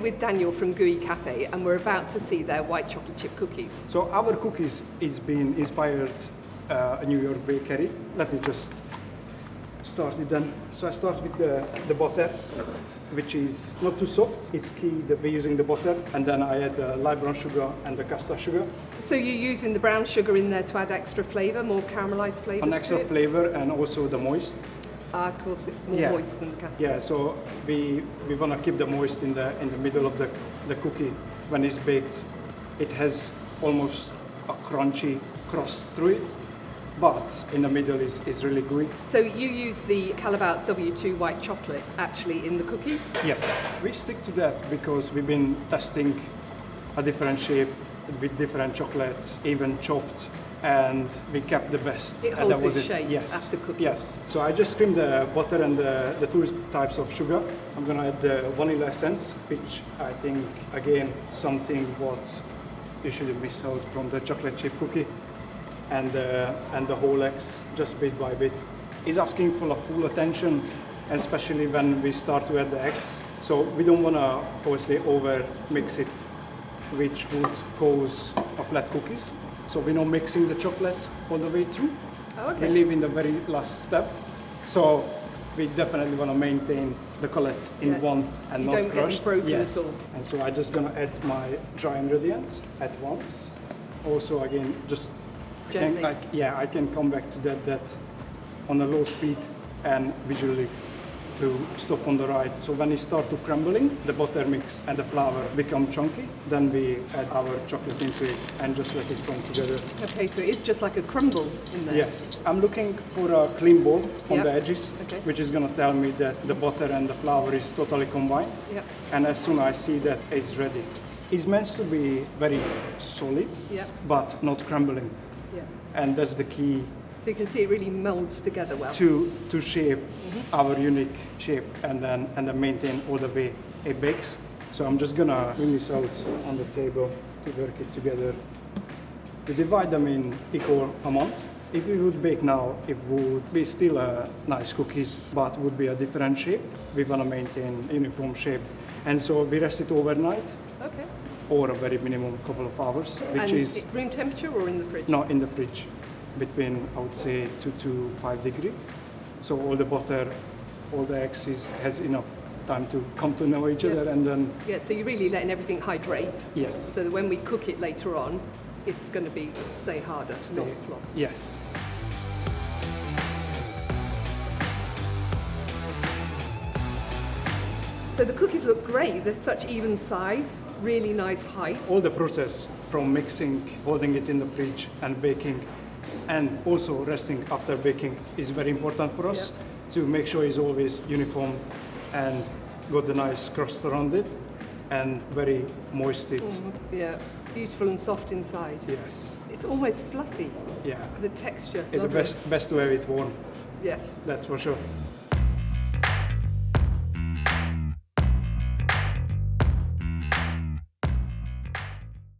here with Daniel from Gooey Cafe, and we're about to see their white chocolate chip cookies. So our cookies is been inspired a New York bakery. Let me just start it then. So I start with the butter, which is not too soft. It's key that we're using the butter, and then I add the light brown sugar and the custard sugar. So you're using the brown sugar in there to add extra flavour, more caramelised flavours? An extra flavour and also the moist. Of course, it's more moist than the custard. Yeah, so we want to keep the moist in the middle of the cookie. When it's baked, it has almost a crunchy crust through it, but in the middle is really gooey. So you use the Callebaut W2 white chocolate actually in the cookies? Yes, we stick to that because we've been testing a different shape with different chocolates, even chopped, and we kept the best. It holds its shape after cooking. Yes. So I just cream the butter and the two types of sugar. I'm gonna add the vanilla essence, which I think again something what you shouldn't miss out from the chocolate chip cookie, and the whole eggs just bit by bit. It's asking for full attention, especially when we start to add the eggs. So we don't wanna obviously over mix it, which would cause a flat cookies. So we're not mixing the chocolate all the way through. Oh, okay. We leave in the very last step. So we definitely want to maintain the colors in one and not crushed. You don't get broken at all. And so I'm just going to add my dry ingredients at once. Also, again, just gently. I can come back to that on a low speed and visually to stop on the right. So when it starts to crumbling, the butter mix and the flour become chunky. Then we add our chocolate into it and just let it come together. Okay, so it's just like a crumble in there. Yes. I'm looking for a clean bowl on the edges, which is going to tell me that the butter and the flour is totally combined. Yep. And as soon as I see that it's ready, it's meant to be very solid, but not crumbling. Yeah. And that's the key. So you can see it really molds together well. To shape our unique shape and then maintain all the way it bakes. So I'm just gonna bring this out on the table to work it together. We divide them in equal amount. If we would bake now, it would be still a nice cookies, but would be a different shape. We wanna maintain uniform shape. And so we rest it overnight. Okay. Or a very minimum couple of hours, which is room temperature or in the fridge? No, in the fridge. Between, I would say, 2 to 5 degrees. So all the butter, all the eggs has enough time to come to know each other, and then... Yeah, so you're really letting everything hydrate. Yes. So that when we cook it later on, it's going to stay harder, not flop. Yes. So the cookies look great. They're such even size, really nice height. All the process from mixing, holding it in the fridge and baking, and also resting after baking is very important for us to make sure it's always uniform and got the nice crust around it and very moist. Yeah, beautiful and soft inside. Yes. It's almost fluffy. Yeah. The texture. It's the best to have it warm. Yes. That's for sure.